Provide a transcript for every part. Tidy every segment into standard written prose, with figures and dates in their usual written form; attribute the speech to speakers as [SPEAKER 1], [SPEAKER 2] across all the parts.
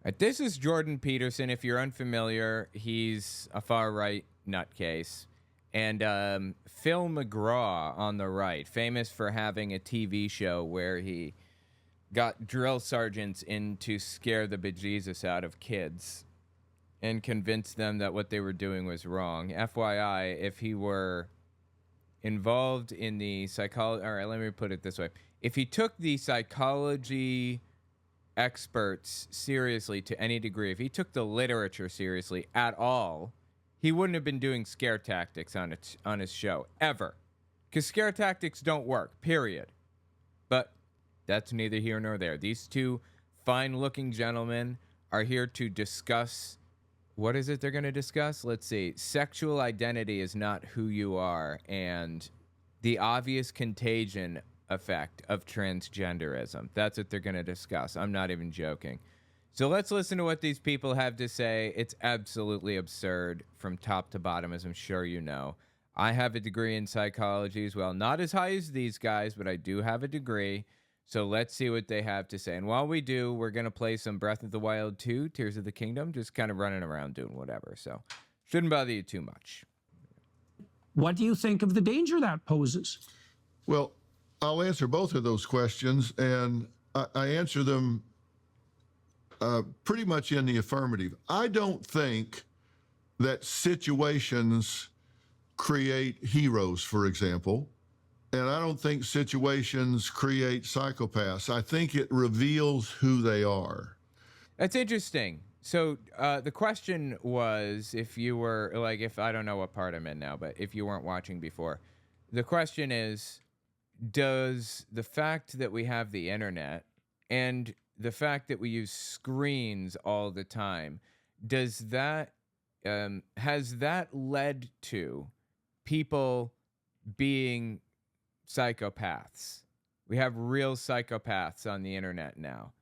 [SPEAKER 1] This is Jordan Peterson. If you're unfamiliar, he's a far-right nutcase. And Phil McGraw on the right, famous for having a TV show where he got drill sergeants in to scare the bejesus out of kids and convince them that what they were doing was wrong. FYI, if he were involved in the psychology... All right, let me put it this way. If he took the psychology experts seriously to any degree, if he took the literature seriously at all, he wouldn't have been doing scare tactics on his show, ever. Because scare tactics don't work, period. But that's neither here nor there. These two fine-looking gentlemen are here to discuss... What is it they're going to discuss? Let's see. Sexual identity is not who you are, and the obvious contagion effect of transgenderism. That's what they're going to discuss. I'm not even joking. So let's listen to what these people have to say. It's absolutely absurd from top to bottom, as I'm sure you know. I have a degree in psychology as well. Not as high as these guys, but I do have a degree. So let's see what they have to say. And while we do, we're going to play some Breath of the Wild 2, Tears of the Kingdom, just kind of running around doing whatever. So shouldn't bother you too much.
[SPEAKER 2] What do you think of the danger that poses?
[SPEAKER 3] Well, I'll answer both of those questions, and I answer them pretty much in the affirmative. I don't think that situations create heroes, for example. And I don't think situations create psychopaths. I think it reveals who they are.
[SPEAKER 1] That's interesting. So the question was, if you were, like, if I don't know what part I'm in now, but if you weren't watching before, the question is, does the fact that we have the internet and the fact that we use screens all the time, does that, has that led to people being psychopaths? We have real psychopaths on the internet now.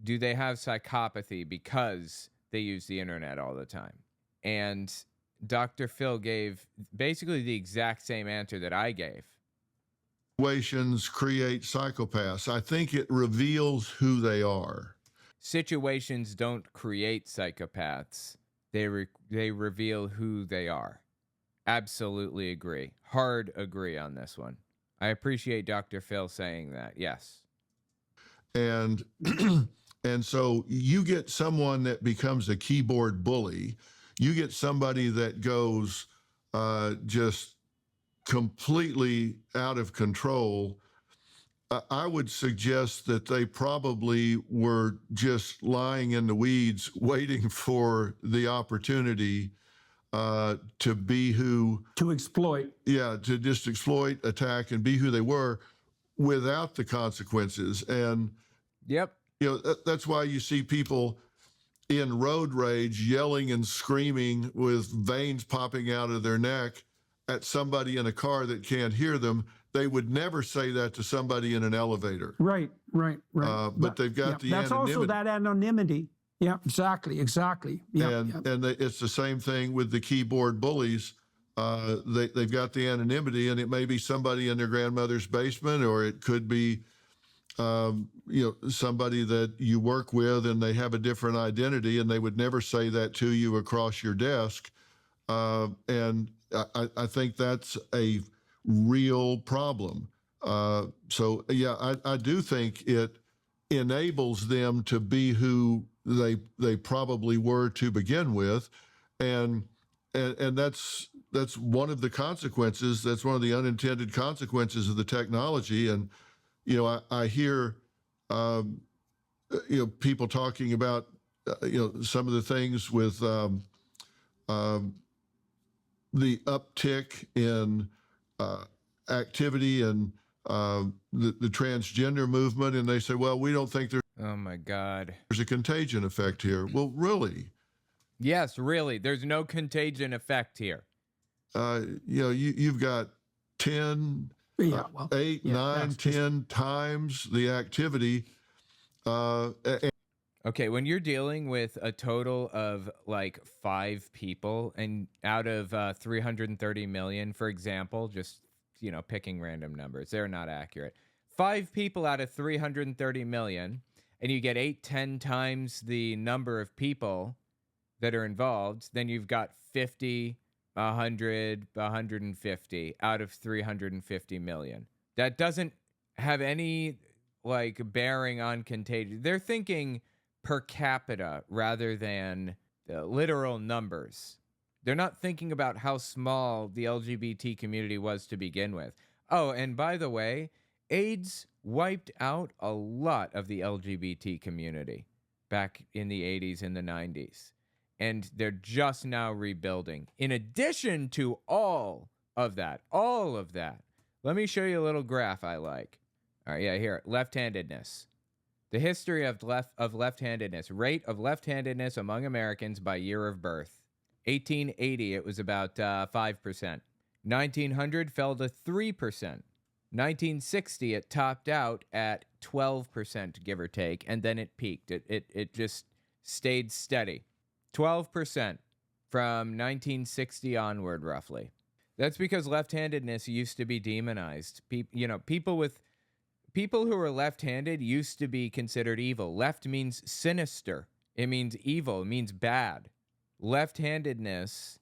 [SPEAKER 1] Do they have psychopathy because they use the internet all the time? And Dr. Phil gave basically the exact same answer that I gave.
[SPEAKER 3] Situations create psychopaths. I think it reveals who they are.
[SPEAKER 1] Situations don't create psychopaths. They reveal who they are. Absolutely agree. Hard agree on this one. I appreciate Dr. Phil saying that. Yes.
[SPEAKER 3] And and so you get someone that becomes a keyboard bully. You get somebody that goes just completely out of control. I would suggest that they probably were just lying in the weeds, waiting for the opportunity to be who...
[SPEAKER 2] To exploit.
[SPEAKER 3] Yeah, to just exploit, attack, and be who they were without the consequences. And,
[SPEAKER 1] yep,
[SPEAKER 3] that's why you see people in road rage yelling and screaming with veins popping out of their neck at somebody in a car that can't hear them. They would never say that to somebody in an elevator.
[SPEAKER 2] Right.
[SPEAKER 3] But they've got the
[SPEAKER 2] that's
[SPEAKER 3] anonymity.
[SPEAKER 2] Also that anonymity. Yeah, exactly. Yeah,
[SPEAKER 3] and it's the same thing with the keyboard bullies. They've got the anonymity, and it may be somebody in their grandmother's basement, or it could be, somebody that you work with, and they have a different identity, and they would never say that to you across your desk. And I think that's a real problem. I do think it enables them to be who they probably were to begin with, and that's one of the consequences. That's one of the unintended consequences of the technology. And I hear people talking about some of the things with the uptick in activity and the transgender movement, and they say, well, we don't think
[SPEAKER 1] oh my God,
[SPEAKER 3] there's a contagion effect here. Well, really?
[SPEAKER 1] Yes, really. There's no contagion effect here.
[SPEAKER 3] You've got 10, 8, 9, 10 times the activity.
[SPEAKER 1] Okay, when you're dealing with a total of like 5 people, and out of 330 million, for example, just picking random numbers, they're not accurate. 5 people out of 330 million, and you get 8, 10 times the number of people that are involved, then you've got 50, 100, 150 out of 350 million. That doesn't have any like bearing on contagion. They're thinking per capita rather than the literal numbers. They're not thinking about how small the LGBT community was to begin with. Oh, and by the way, AIDS wiped out a lot of the LGBT community back in the 80s and the 90s. And they're just now rebuilding. In addition to all of that, let me show you a little graph I like. All right, yeah, here, left-handedness. The history of left-handedness, rate of left-handedness among Americans by year of birth. 1880, it was about 5%. 1900 fell to 3%. 1960, it topped out at 12%, give or take, and then it peaked. It just stayed steady. 12% from 1960 onward, roughly. That's because left-handedness used to be demonized. People who are left-handed used to be considered evil. Left means sinister. It means evil. It means bad. Left-handedness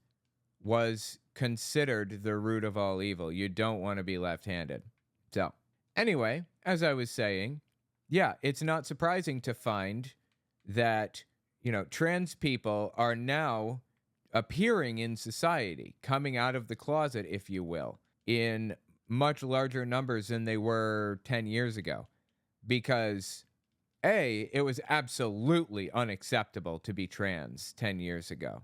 [SPEAKER 1] was considered the root of all evil. You don't want to be left-handed. So, anyway, as I was saying, yeah, it's not surprising to find that, trans people are now appearing in society, coming out of the closet, if you will, in much larger numbers than they were 10 years ago. Because, A, it was absolutely unacceptable to be trans 10 years ago.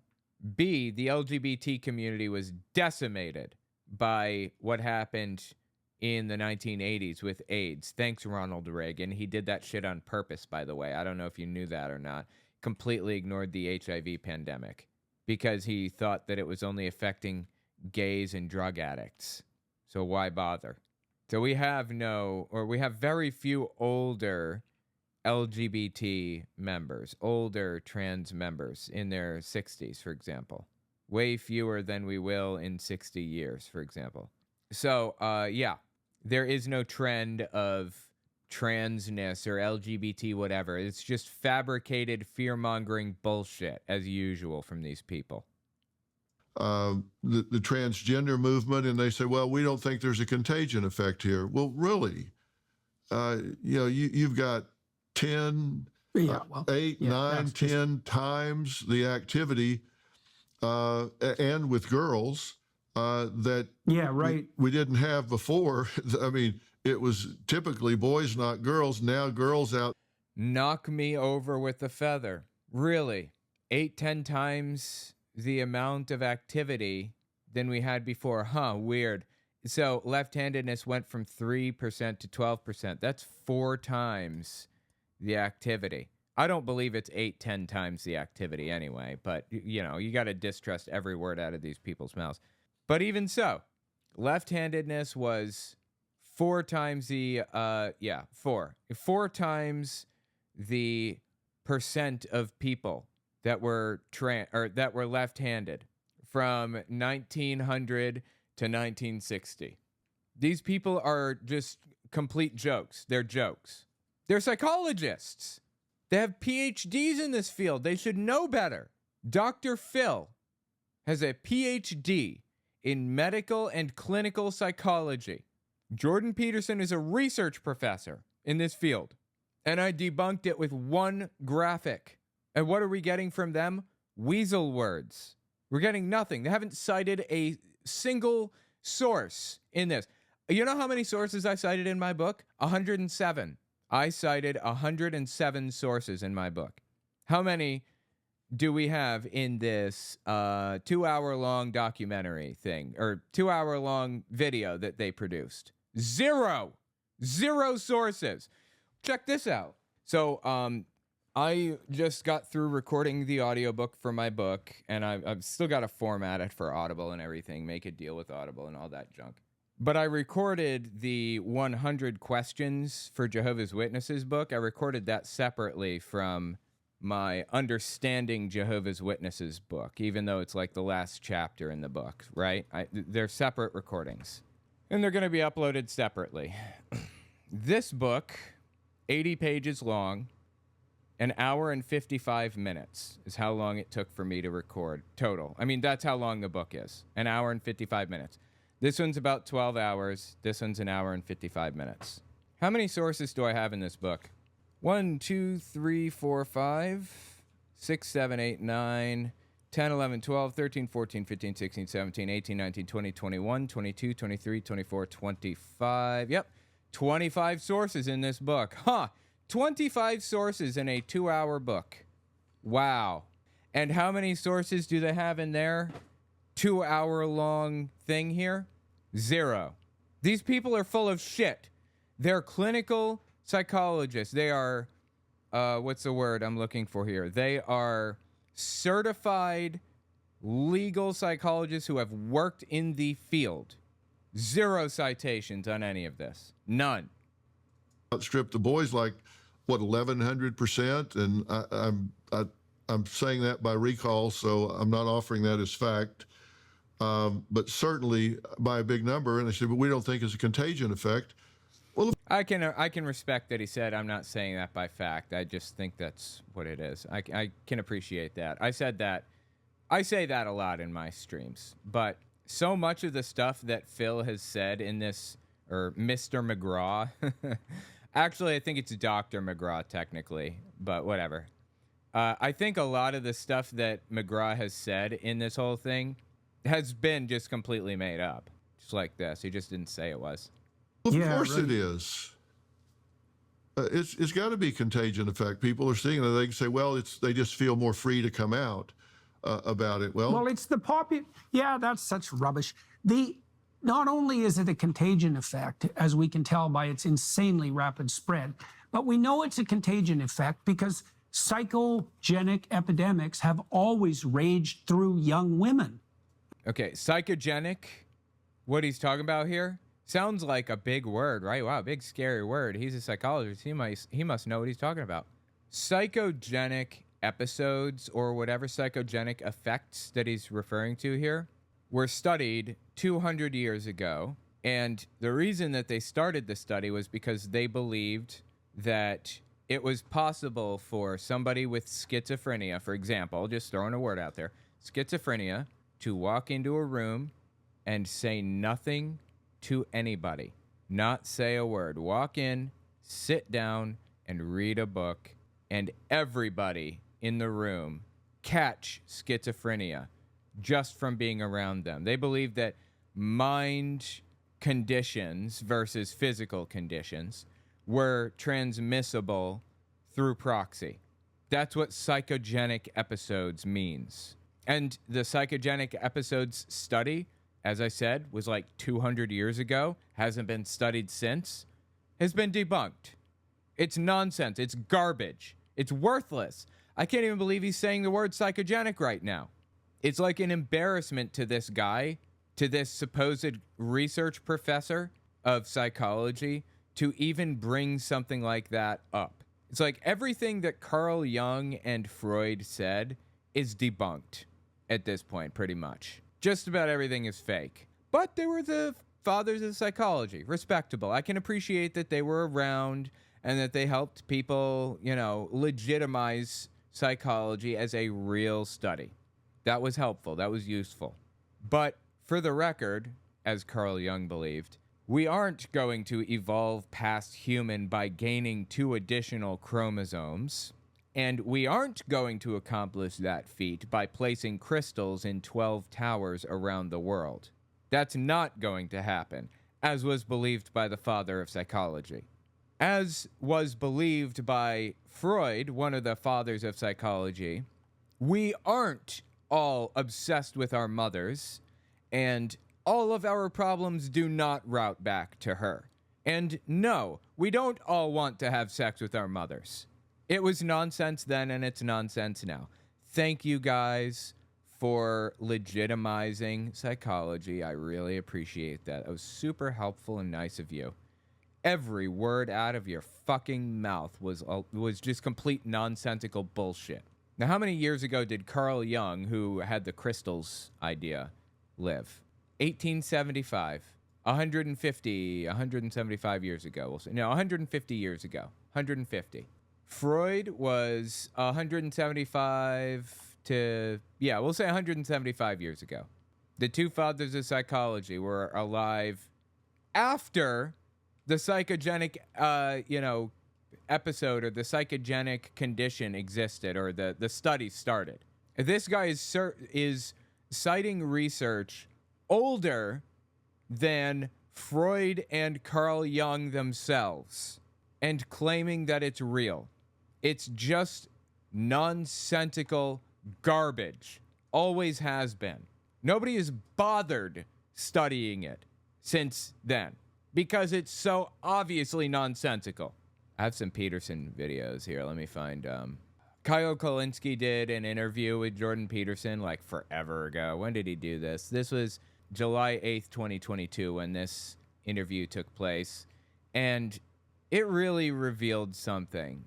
[SPEAKER 1] B, the LGBT community was decimated by what happened in the 1980s with AIDS. Thanks, Ronald Reagan. He did that shit on purpose, by the way. I don't know if you knew that or not. Completely ignored the HIV pandemic because he thought that it was only affecting gays and drug addicts. So why bother? So we have very few older LGBT members, older trans members in their 60s, for example. Way fewer than we will in 60 years, for example. So, there is no trend of transness or LGBT whatever. It's just fabricated fear-mongering bullshit, as usual, from these people.
[SPEAKER 3] The transgender movement, and they say, well, we don't think there's a contagion effect here. Well, really? You've got 10, 8, 9, 10 times the activity, and with girls, that we didn't have before. I mean, it was typically boys, not girls. Now girls out.
[SPEAKER 1] Knock me over with a feather. Really? 8, 10 times the amount of activity than we had before. Huh, weird. So left-handedness went from 3% to 12%. That's 4 times the activity. I don't believe it's 8, 10 times the activity anyway, but you got to distrust every word out of these people's mouths. But even so, left-handedness was 4 times the 4 times the percent of people that were that were left-handed from 1900 to 1960. These people are just complete jokes. They're jokes. They're psychologists. They have PhDs in this field. They should know better. Dr. Phil has a PhD in medical and clinical psychology. Jordan Peterson is a research professor in this field. And I debunked it with one graphic. And what are we getting from them? Weasel words. We're getting nothing. They haven't cited a single source in this. You know how many sources I cited in my book? 107. I cited 107 sources in my book. How many do we have in this 2-hour-long documentary thing, or 2-hour-long video that they produced? Zero sources. Check this out. So I just got through recording the audiobook for my book, and I've still got to format it for Audible and everything, make a deal with Audible and all that junk. But I recorded the 100 questions for Jehovah's Witnesses book. I recorded that separately from my Understanding Jehovah's Witnesses book, even though it's like the last chapter in the book, right? They're separate recordings, and they're going to be uploaded separately. This book, 80 pages long, An hour and 55 minutes is how long it took for me to record total. I mean, that's how long the book is. An hour and 55 minutes. This one's about 12 hours. This one's an hour and 55 minutes. How many sources do I have in this book? 1, 2, 3, 4, 5, 6, 7, 8, 9, 10, 11, 12, 13, 14, 15, 16, 17, 18, 19, 20, 21, 22, 23, 24, 25. Yep, 25 sources in this book. Huh, 25 sources in a 2-hour book. Wow. And how many sources do they have in their 2-hour-long thing here? 0. These people are full of shit. They're clinical psychologists. They are, what's the word I'm looking for here? They are certified legal psychologists who have worked in the field. 0 citations on any of this. None.
[SPEAKER 3] Outstrip the boys like, what, 1,100%? And I'm saying that by recall, so I'm not offering that as fact. But certainly by a big number. And they said, but we don't think it's a contagion effect. Well,
[SPEAKER 1] I can respect that he said, I'm not saying that by fact. I just think that's what it is. I can appreciate that. I say that a lot in my streams. But so much of the stuff that Phil has said in this, or Mr. McGraw, actually, I think it's Dr. McGraw technically, but whatever. I think a lot of the stuff that McGraw has said in this whole thing has been just completely made up. Just like this. He just didn't say it was.
[SPEAKER 3] Of course it is. It's got to be contagion effect. People are seeing it. They can say, well, they just feel more free to come out about it.
[SPEAKER 2] Well, it's the Yeah, that's such rubbish. Not only is it a contagion effect, as we can tell by its insanely rapid spread, but we know it's a contagion effect because psychogenic epidemics have always raged through young women.
[SPEAKER 1] Okay, psychogenic, what he's talking about here, sounds like a big word, right? Wow, big scary word. He's a psychologist. He must know what he's talking about. Psychogenic episodes, or whatever psychogenic effects that he's referring to here, were studied 200 years ago. And the reason that they started the study was because they believed that it was possible for somebody with schizophrenia, for example, just throwing a word out there, schizophrenia, to walk into a room and say nothing to anybody, not say a word, walk in, sit down, and read a book, and everybody in the room catch schizophrenia just from being around them. They believe that mind conditions versus physical conditions were transmissible through proxy. That's what psychogenic episodes means. And the psychogenic episodes study, as I said, was like 200 years ago, hasn't been studied since, has been debunked. It's nonsense. It's garbage. It's worthless. I can't even believe he's saying the word psychogenic right now. It's like an embarrassment to this guy, to this supposed research professor of psychology, to even bring something like that up. It's like everything that Carl Jung and Freud said is debunked at this point, pretty much. Just about everything is fake. But they were the fathers of psychology. Respectable. I can appreciate that they were around and that they helped people, legitimize psychology as a real study. That was helpful. That was useful. But for the record, as Carl Jung believed, we aren't going to evolve past human by gaining 2 additional chromosomes. And we aren't going to accomplish that feat by placing crystals in 12 towers around the world. That's not going to happen, as was believed by the father of psychology. As was believed by Freud, one of the fathers of psychology, we aren't all obsessed with our mothers, and all of our problems do not route back to her. And no, we don't all want to have sex with our mothers. It was nonsense then, and it's nonsense now. Thank you guys for legitimizing psychology. I really appreciate that. It was super helpful and nice of you. Every word out of your fucking mouth was just complete nonsensical bullshit. Now, how many years ago did Carl Jung, who had the crystals idea, live? 1875. 175 years ago. No, 150 years ago. 150. Freud was 175 to, yeah, we'll say 175 years ago. The two fathers of psychology were alive after the psychogenic, episode or the psychogenic condition existed, or the study started. This guy is citing research older than Freud and Carl Jung themselves and claiming that it's real. It's just nonsensical garbage. Always has been. Nobody has bothered studying it since then because it's so obviously nonsensical. I have some Peterson videos here. Let me find. Kyle Kolinski did an interview with Jordan Peterson like forever ago. When did he do this? This was July 8th, 2022 when this interview took place. And it really revealed something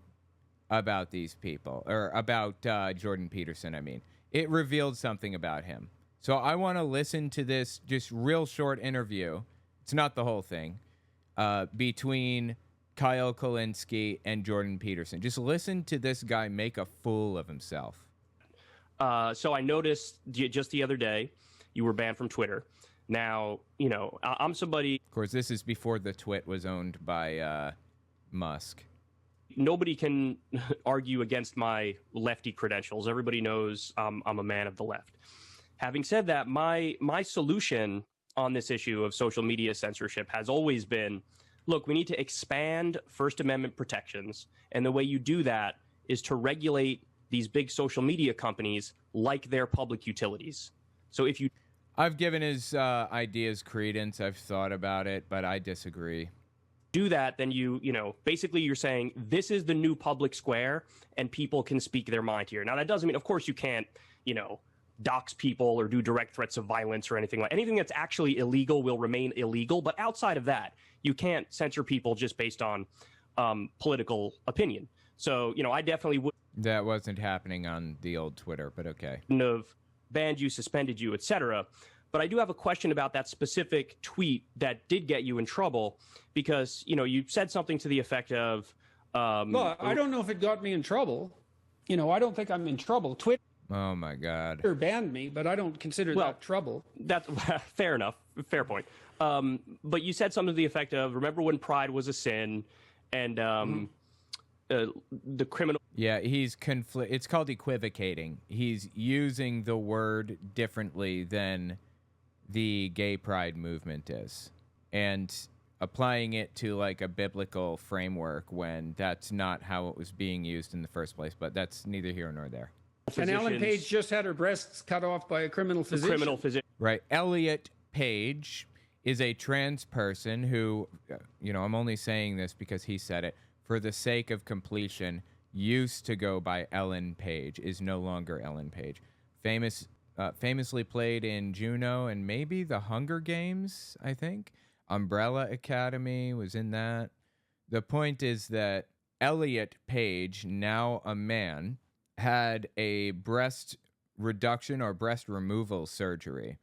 [SPEAKER 1] about these people, or about Jordan Peterson, I mean. It revealed something about him. So I want to listen to this just real short interview. It's not the whole thing. Between Kyle Kolinski and Jordan Peterson. Just listen to this guy make a fool of himself.
[SPEAKER 4] So I noticed just the other day you were banned from Twitter. Now, I'm somebody...
[SPEAKER 1] Of course, this is before the twit was owned by Musk.
[SPEAKER 4] Nobody can argue against my lefty credentials. Everybody knows I'm a man of the left. Having said that, my solution on this issue of social media censorship has always been, look, we need to expand First Amendment protections. And the way you do that is to regulate these big social media companies like their public utilities. So if you...
[SPEAKER 1] I've given his ideas credence. I've thought about it, but I disagree.
[SPEAKER 4] Do that, then basically you're saying this is the new public square and people can speak their mind here. Now, that doesn't mean, of course, you can't, dox people or do direct threats of violence or anything that's actually illegal will remain illegal. But outside of that, you can't censor people just based on political opinion. So, I definitely would.
[SPEAKER 1] That wasn't happening on the old Twitter, but okay.
[SPEAKER 4] Have banned you, suspended you, etc. But I do have a question about that specific tweet that did get you in trouble because, you said something to the effect of...
[SPEAKER 2] well, I don't know if it got me in trouble. I don't think I'm in trouble. Twitter
[SPEAKER 1] Oh, my God.
[SPEAKER 2] banned me, but I don't consider that trouble.
[SPEAKER 4] That's fair enough. Fair point. But you said something to the effect of, remember when pride was a sin and the criminal...
[SPEAKER 1] Yeah, it's called equivocating. He's using the word differently than the gay pride movement is, and applying it to like a biblical framework when that's not how it was being used in the first place. But that's neither here nor there.
[SPEAKER 2] And Ellen Page just had her breasts cut off by a criminal physician.
[SPEAKER 1] Right. Elliot Page is a trans person who, I'm only saying this because he said it, for the sake of completion, used to go by Ellen Page, is no longer Ellen Page. Famously played in Juno and maybe the Hunger Games, I think. Umbrella Academy was in that. The point is that Elliot Page, now a man, had a breast reduction or breast removal surgery.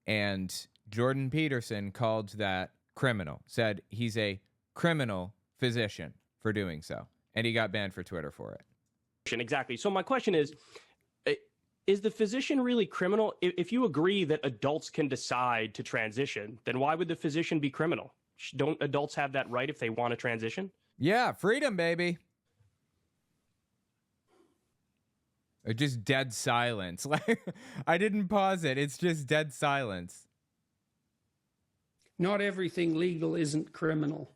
[SPEAKER 1] And Jordan Peterson called that criminal, said he's a criminal physician for doing so. And he got banned for Twitter for it.
[SPEAKER 4] Exactly. So my question is the physician really criminal? If you agree that adults can decide to transition, then why would the physician be criminal? Don't adults have that right if they want to transition?
[SPEAKER 1] Yeah, freedom, baby. Just dead silence. Like, I didn't pause it. It's just dead silence.
[SPEAKER 2] Not everything legal isn't criminal.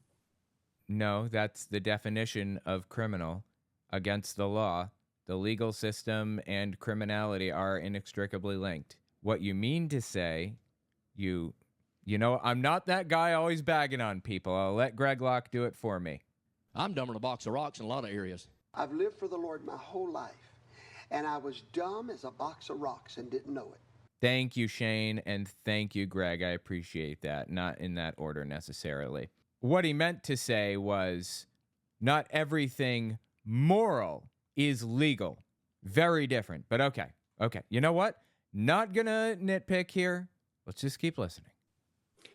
[SPEAKER 1] No, that's the definition of criminal. Against the law, the legal system and criminality are inextricably linked. What you mean to say, I'm not that guy always bagging on people. I'll let Greg Locke do it for me.
[SPEAKER 5] I'm dumber than a box of rocks in a lot of areas.
[SPEAKER 6] I've lived for the Lord my whole life. And I was dumb as a box of rocks and didn't know it.
[SPEAKER 1] Thank you, Shane, and thank you, Greg. I appreciate that. Not in that order necessarily. What he meant to say was not everything moral is legal. Very different, but okay. You know what? Not gonna nitpick here. Let's just keep listening.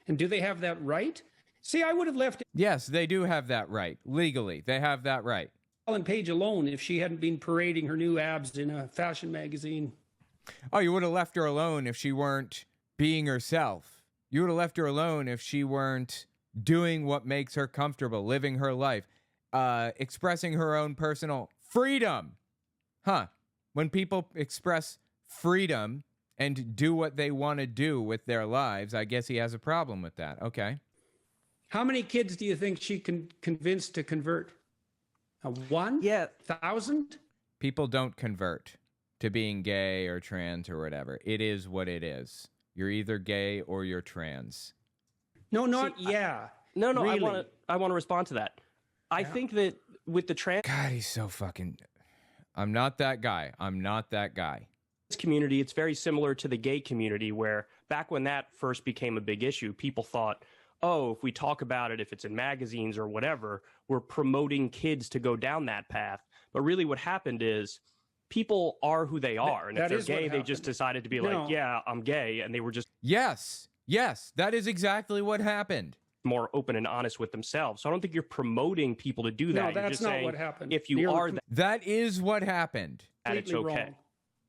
[SPEAKER 2] And do they have that right? See, I would have left it.
[SPEAKER 1] Yes, they do have that right. Legally, they have that right.
[SPEAKER 2] Ellen Page alone if she hadn't been parading her new abs in a fashion magazine.
[SPEAKER 1] Oh, you would have left her alone if she weren't being herself. You would have left her alone if she weren't doing what makes her comfortable, living her life, expressing her own personal freedom. Huh. When people express freedom and do what they want to do with their lives, I guess he has a problem with that. Okay.
[SPEAKER 2] How many kids do you think she can convince to convert? One?
[SPEAKER 4] Yeah.
[SPEAKER 2] 1,000?
[SPEAKER 1] People don't convert to being gay or trans or whatever. It is what it is. You're either gay or you're trans.
[SPEAKER 2] No, not
[SPEAKER 4] See,
[SPEAKER 2] yeah.
[SPEAKER 4] No,
[SPEAKER 2] Really?
[SPEAKER 4] I want to respond to that. I think that with the trans
[SPEAKER 1] God, he's so fucking... I'm not that guy. I'm not that guy.
[SPEAKER 4] community, it's very similar to the gay community, where back when that first became a big issue, people thought, oh, if we talk about it, if it's in magazines or whatever, we're promoting kids to go down that path. But really what happened is people are who they are. And if
[SPEAKER 2] that
[SPEAKER 4] they're
[SPEAKER 2] is what
[SPEAKER 4] gay, they just
[SPEAKER 2] happened.
[SPEAKER 4] decided to be
[SPEAKER 2] No.
[SPEAKER 4] like, yeah, I'm gay. And they were just
[SPEAKER 1] Yes, that is exactly what happened.
[SPEAKER 4] more open and honest with themselves. So I don't think you're promoting people to do that.
[SPEAKER 2] No,
[SPEAKER 4] You're
[SPEAKER 2] that's
[SPEAKER 4] just
[SPEAKER 2] not
[SPEAKER 4] saying,
[SPEAKER 2] what happened.
[SPEAKER 4] if you
[SPEAKER 2] You're
[SPEAKER 4] are
[SPEAKER 1] That is what happened.
[SPEAKER 4] that, it's
[SPEAKER 2] completely
[SPEAKER 4] okay.
[SPEAKER 2] wrong.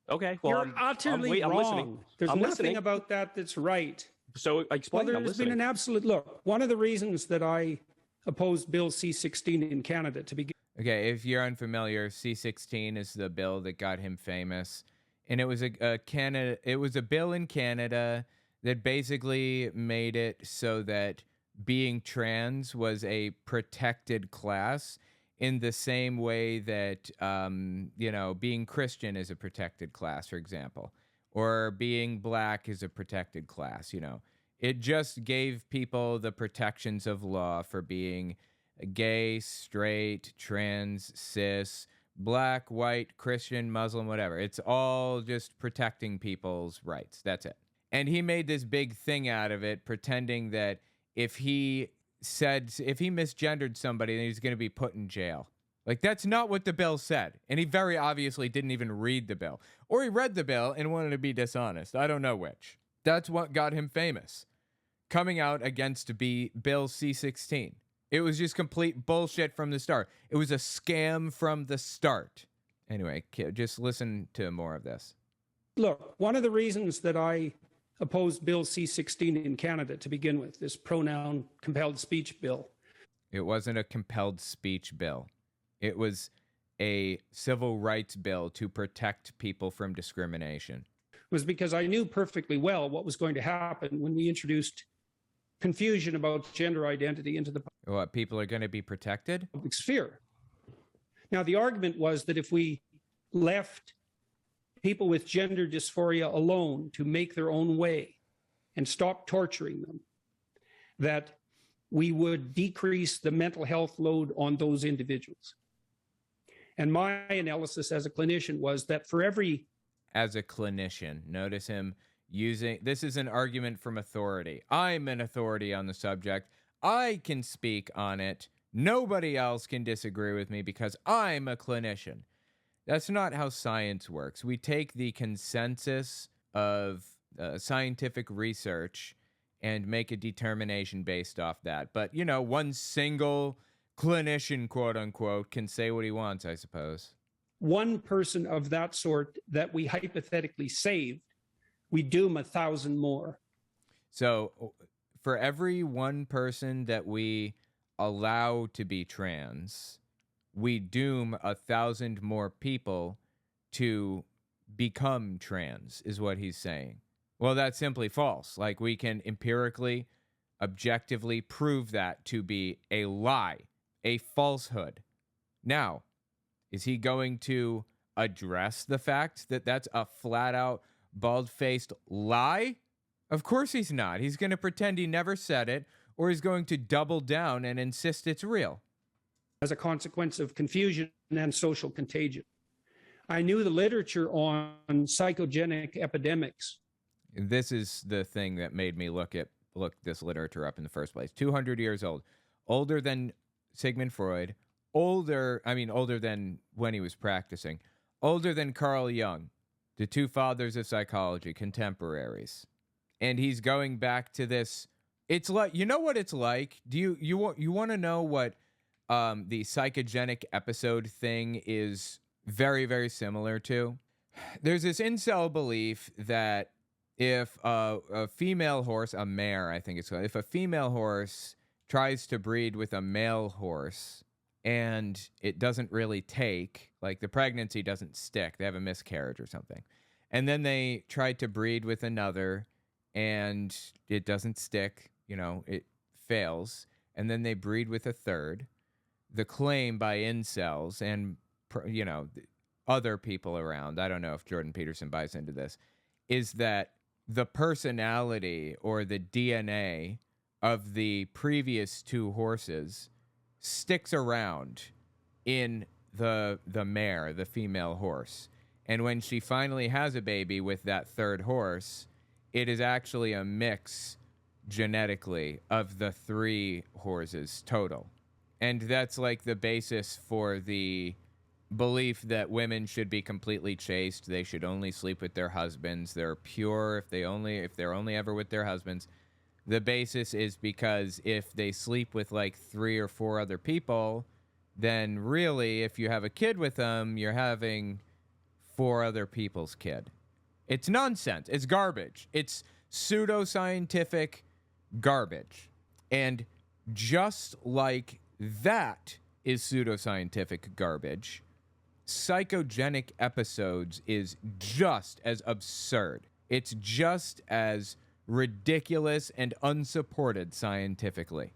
[SPEAKER 4] Okay. Well,
[SPEAKER 2] You're utterly
[SPEAKER 4] I'm
[SPEAKER 2] wrong.
[SPEAKER 4] listening.
[SPEAKER 2] There's
[SPEAKER 4] I'm
[SPEAKER 2] nothing
[SPEAKER 4] listening.
[SPEAKER 2] about that that's right.
[SPEAKER 4] So
[SPEAKER 2] Well,
[SPEAKER 4] explain. I'm
[SPEAKER 2] there's been
[SPEAKER 4] listening.
[SPEAKER 2] an absolute look. One of the reasons that I opposed Bill C-16 in Canada to begin.
[SPEAKER 1] Okay, if you're unfamiliar, C-16 is the bill that got him famous, and it was a bill in Canada that basically made it so that being trans was a protected class in the same way that being Christian is a protected class, for example, or being black is a protected class. It just gave people the protections of law for being gay, straight, trans, cis, black, white, Christian, Muslim, whatever. It's all just protecting people's rights. That's it. And he made this big thing out of it, pretending that if he misgendered somebody, then he's going to be put in jail. Like, that's not what the bill said. And he very obviously didn't even read the bill. Or he read the bill and wanted to be dishonest. I don't know which. That's what got him famous. Coming out against Bill C-16. It was just complete bullshit from the start. It was a scam from the start. Anyway, just listen to more of this.
[SPEAKER 2] Look, one of the reasons that I opposed Bill C-16 in Canada to begin with, this pronoun compelled speech bill.
[SPEAKER 1] It wasn't a compelled speech bill. It was a civil rights bill to protect people from discrimination.
[SPEAKER 2] Was because I knew perfectly well what was going to happen when we introduced confusion about gender identity into the
[SPEAKER 1] What, people are going to be protected?
[SPEAKER 2] public sphere. Now, the argument was that if we left people with gender dysphoria alone to make their own way and stop torturing them, that we would decrease the mental health load on those individuals. And my analysis as a clinician was that for every
[SPEAKER 1] As a clinician, notice him using, this is an argument from authority. I'm an authority on the subject. I can speak on it. Nobody else can disagree with me because I'm a clinician. That's not how science works. We take the consensus of scientific research and make a determination based off that. But, one single clinician, quote unquote, can say what he wants, I suppose.
[SPEAKER 2] one person of that sort that we hypothetically saved, we doom 1,000 more.
[SPEAKER 1] So for every one person that we allow to be trans, we doom 1,000 more people to become trans, is what he's saying. Well, that's simply false. Like, we can empirically, objectively prove that to be a lie, a falsehood. Now, is he going to address the fact that that's a flat-out, bald-faced lie? Of course he's not. He's going to pretend he never said it, or he's going to double down and insist it's real.
[SPEAKER 2] As a consequence of confusion and social contagion. I knew the literature on psychogenic epidemics.
[SPEAKER 1] This is the thing that made me look this literature up in the first place. 200 years old. Older than Sigmund Freud. Older than when he was practicing. Older than Carl Jung. The two fathers of psychology, contemporaries. And he's going back to this. It's like, you know what it's like? Do you want to know what the psychogenic episode thing is very, very similar to. There's this incel belief that if a female horse, a mare, I think it's called, if a female horse tries to breed with a male horse and it doesn't really take, like the pregnancy doesn't stick, they have a miscarriage or something, and then they try to breed with another and it doesn't stick, it fails, and then they breed with a third, the claim by incels and, other people around, I don't know if Jordan Peterson buys into this, is that the personality or the DNA of the previous two horses sticks around in the mare, the female horse. And when she finally has a baby with that third horse, it is actually a mix genetically of the three horses total. And that's like the basis for the belief that women should be completely chaste. They should only sleep with their husbands. They're pure if they're only ever with their husbands. The basis is because if they sleep with like 3 or 4 other people, then really, if you have a kid with them, you're having 4 other people's kid. It's nonsense. It's garbage. It's pseudoscientific garbage. And just like that is pseudoscientific garbage, psychogenic episodes is just as absurd. It's just as ridiculous and unsupported scientifically.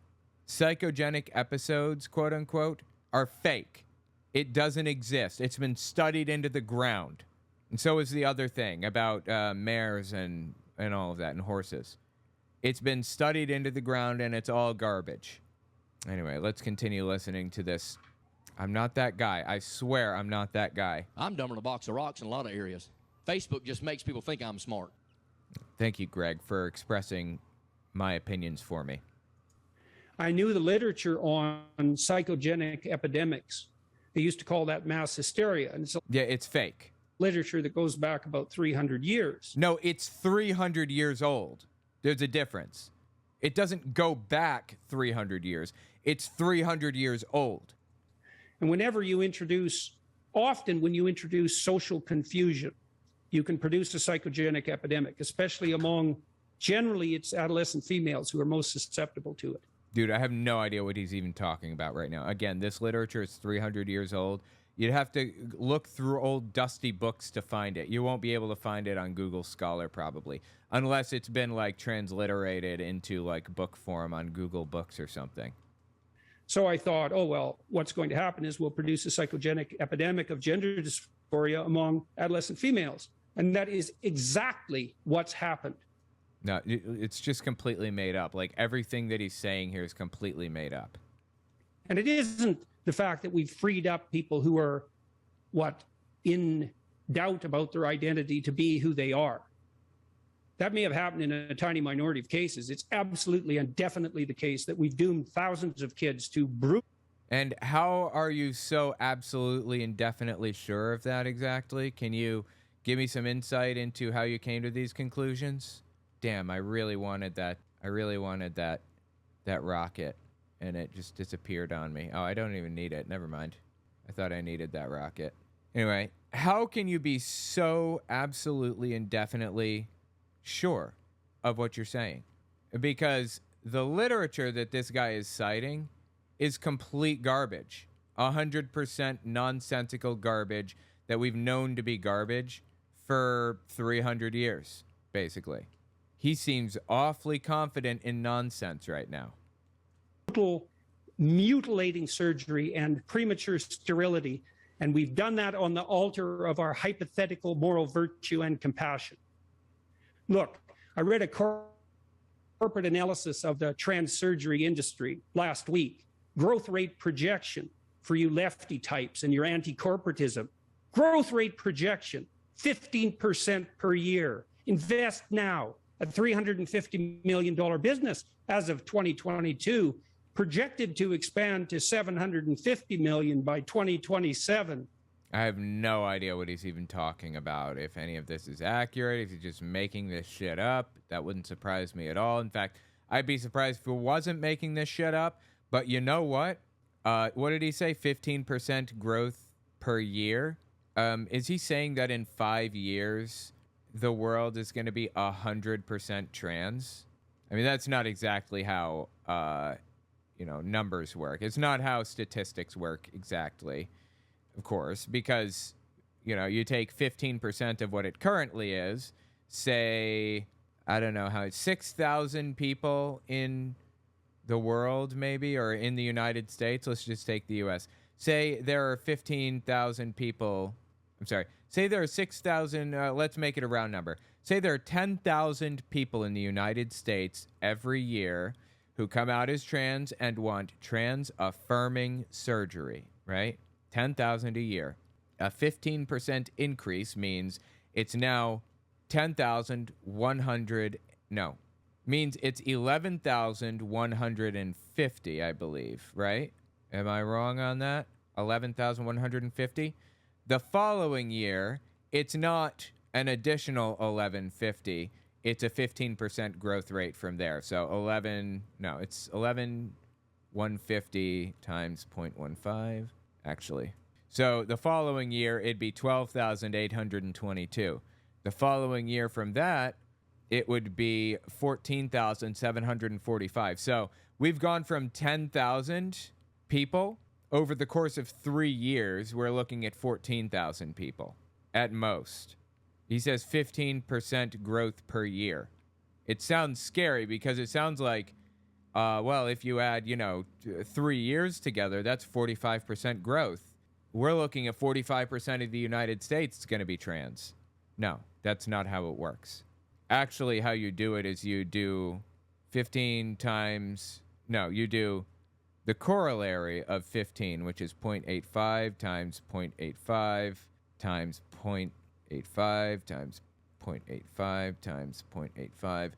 [SPEAKER 1] Psychogenic episodes, quote unquote, are fake. It doesn't exist. It's been studied into the ground. And so is the other thing about mares and all of that, and horses. It's been studied into the ground, and it's all garbage. Anyway, let's continue listening to this. I'm not that guy. I swear I'm not that guy.
[SPEAKER 5] I'm dumber than a box of rocks in a lot of areas. Facebook just makes people think I'm smart.
[SPEAKER 1] Thank you, Greg, for expressing my opinions for me.
[SPEAKER 2] I knew the literature on psychogenic epidemics. They used to call that mass hysteria. And it's
[SPEAKER 1] it's fake.
[SPEAKER 2] Literature that goes back about 300 years.
[SPEAKER 1] No, it's 300 years old. There's a difference. It doesn't go back 300 years. It's 300 years old.
[SPEAKER 2] And often when you introduce social confusion, you can produce a psychogenic epidemic, especially generally it's adolescent females who are most susceptible to it.
[SPEAKER 1] Dude, I have no idea what he's even talking about right now. Again, this literature is 300 years old. You'd have to look through old dusty books to find it. You won't be able to find it on Google Scholar probably, unless it's been like transliterated into like book form on Google Books or something.
[SPEAKER 2] So I thought, oh, well, what's going to happen is we'll produce a psychogenic epidemic of gender dysphoria among adolescent females. And that is exactly what's happened.
[SPEAKER 1] No, it's just completely made up. Like everything that he's saying here is completely made up.
[SPEAKER 2] And it isn't the fact that we've freed up people who are, in doubt about their identity to be who they are. That may have happened in a tiny minority of cases. It's absolutely and definitely the case that we've doomed thousands of kids to brutal.
[SPEAKER 1] And how are you so absolutely and definitely sure of that exactly? Can you give me some insight into how you came to these conclusions? Damn, I really wanted that. I really wanted that rocket, and it just disappeared on me. Oh, I don't even need it. Never mind. I thought I needed that rocket. Anyway, how can you be so absolutely and definitely sure of what you're saying? Because the literature that this guy is citing is complete garbage. 100% nonsensical garbage that we've known to be garbage for 300 years, basically. He seems awfully confident in nonsense right now.
[SPEAKER 2] Mutilating surgery and premature sterility, and we've done that on the altar of our hypothetical moral virtue and compassion. Look, I read a corporate analysis of the trans surgery industry last week. Growth rate projection for you lefty types and your anti-corporatism. Growth rate projection, 15% per year. Invest now. A $350 million business as of 2022, projected to expand to $750 million by 2027.
[SPEAKER 1] I have no idea what he's even talking about. If any of this is accurate, if he's just making this shit up, that wouldn't surprise me at all. In fact, I'd be surprised if he wasn't making this shit up. But you know what? What did he say? 15% growth per year? Is he saying that in 5 years, the world is going to be 100% trans? I mean, that's not exactly how, numbers work. It's not how statistics work exactly, of course, because, you take 15% of what it currently is, say, I don't know how, 6,000 people in the world, maybe, or in the United States. Let's just take the U.S. Say there are 15,000 people. I'm sorry. Say there are 6,000. Let's make it a round number. Say there are 10,000 people in the United States every year who come out as trans and want trans-affirming surgery, right? 10,000 a year. A 15% increase means it's now 10,100. No. Means it's 11,150, I believe, right? Am I wrong on that? 11,150? The following year, it's not an additional 1150. It's a 15% growth rate from there. So it's 11,150 times 0.15, actually. So the following year, it'd be 12,822. The following year from that, it would be 14,745. So we've gone from 10,000 people over the course of 3 years. We're looking at 14,000 people at most. He says 15% growth per year. It sounds scary because it sounds like, if you add, 3 years together, that's 45% growth. We're looking at 45% of the United States is going to be trans. No, that's not how it works. Actually, how you do it is you do you do the corollary of 15, which is 0.85 times 0.85 times 0.85 times 0.85 times 0.85.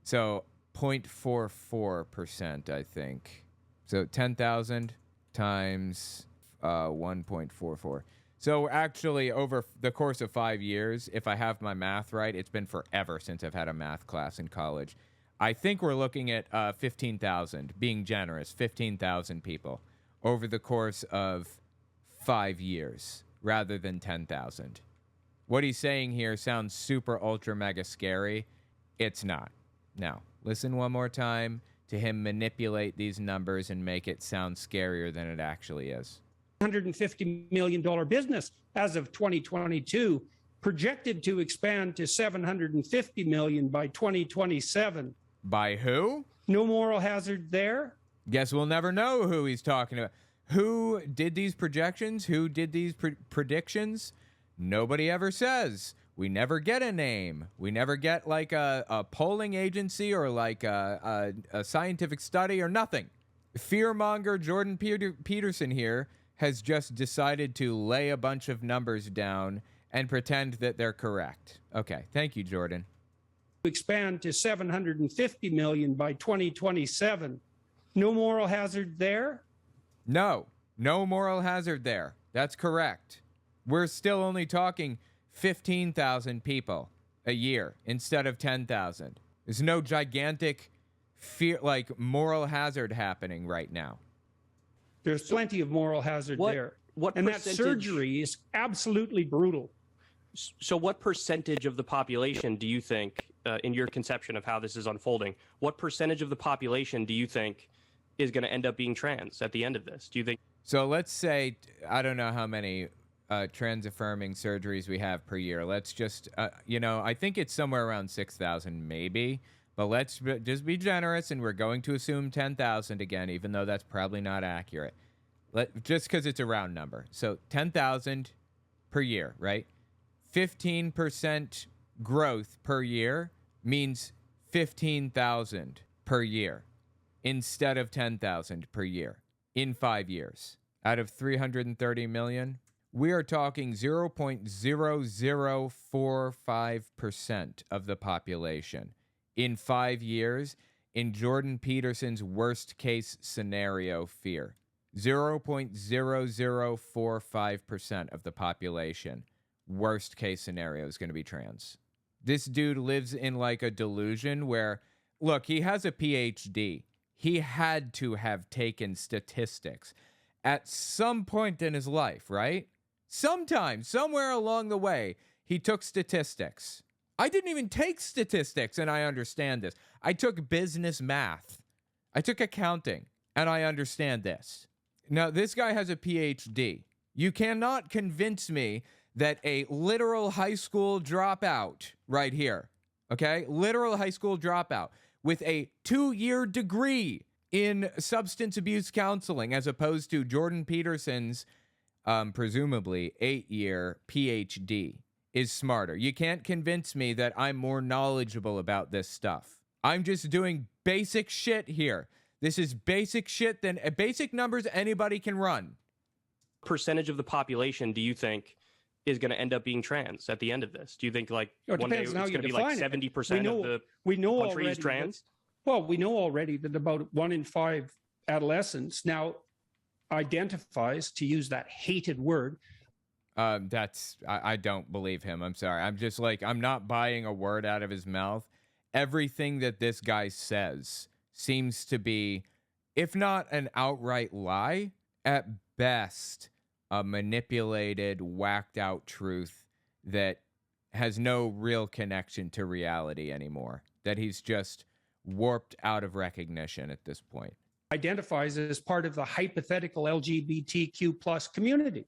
[SPEAKER 1] So 0.44%, I think. So 10,000 times 1.44. So actually, over the course of 5 years, if I have my math right, it's been forever since I've had a math class in college. I think we're looking at 15,000, being generous, 15,000 people over the course of 5 years rather than 10,000. What he's saying here sounds super ultra mega scary. It's not. Now, listen one more time to him manipulate these numbers and make it sound scarier than it actually is.
[SPEAKER 2] $150 million business as of 2022, projected to expand to $750 million by 2027.
[SPEAKER 1] By who?
[SPEAKER 2] No moral hazard there.
[SPEAKER 1] Guess we'll never know who he's talking about. Who did these projections? Who did these predictions? Nobody ever says. We never get a name. We never get like a polling agency or like a scientific study or nothing. Fearmonger Jordan Peterson here has just decided to lay a bunch of numbers down and pretend that they're correct. Okay, thank you, Jordan.
[SPEAKER 2] Expand to $750 million by 2027. No moral hazard there?
[SPEAKER 1] No moral hazard there. That's correct. We're still only talking 15,000 people a year instead of 10,000. There's no gigantic moral hazard happening right now.
[SPEAKER 2] There's plenty of moral hazard there. And that surgery is absolutely brutal.
[SPEAKER 4] So what percentage of the population do you think, in your conception of how this is unfolding, what percentage of the population do you think is going to end up being trans at the end of this? Do you think?
[SPEAKER 1] So let's say, I don't know how many trans-affirming surgeries we have per year. Let's just, I think it's somewhere around 6,000 maybe. But let's just be generous, and we're going to assume 10,000 again, even though that's probably not accurate. Just because it's a round number. So 10,000 per year, right? 15% growth per year means 15,000 per year instead of 10,000 per year in 5 years. Out of 330 million, we are talking 0.0045% of the population. In 5 years, in Jordan Peterson's worst case scenario fear, 0.0045% of the population, worst case scenario, is going to be trans. This dude lives in like a delusion where, look, he has a PhD. He had to have taken statistics at some point in his life, right? Sometime, somewhere along the way, he took statistics. I didn't even take statistics, and I understand this. I took business math. I took accounting, and I understand this. Now, this guy has a PhD. You cannot convince me that a literal high school dropout right here, okay? Literal high school dropout with a 2-year degree in substance abuse counseling as opposed to Jordan Peterson's presumably 8-year PhD is smarter. You can't convince me that I'm more knowledgeable about this stuff. I'm just doing basic shit here. This is basic shit than basic numbers anybody can run.
[SPEAKER 4] Percentage of the population do you think is going to end up being trans at the end of this? Do you think like one day it's going to be like 70% of the country is trans?
[SPEAKER 2] Well, we know already that about 1 in 5 adolescents now identifies, to use that hated word.
[SPEAKER 1] I don't believe him. I'm sorry. I'm just like, I'm not buying a word out of his mouth. Everything that this guy says seems to be, if not an outright lie, at best, a manipulated, whacked out truth that has no real connection to reality anymore. That he's just warped out of recognition at this point.
[SPEAKER 2] Identifies as part of the hypothetical LGBTQ plus community.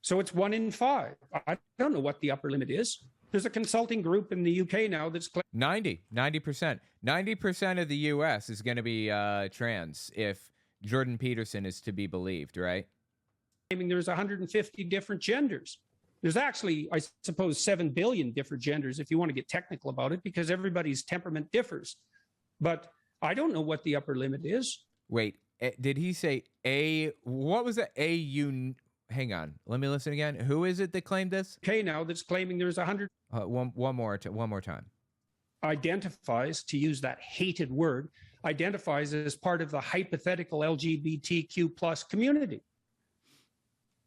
[SPEAKER 2] So it's 1 in 5. I don't know what the upper limit is. There's a consulting group in the UK now that's
[SPEAKER 1] 90%. 90% of the US is going to be trans if Jordan Peterson is to be believed, right?
[SPEAKER 2] claiming there's 150 different genders. There's actually, I suppose, 7 billion different genders if you want to get technical about it, because everybody's temperament differs. But I don't know what the upper limit is.
[SPEAKER 1] Wait, did he say what was it? Hang on, let me listen again. Who is it that claimed this?
[SPEAKER 2] Okay, now that's claiming there's 100.
[SPEAKER 1] One more time.
[SPEAKER 2] Identifies, to use that hated word, identifies as part of the hypothetical LGBTQ plus community.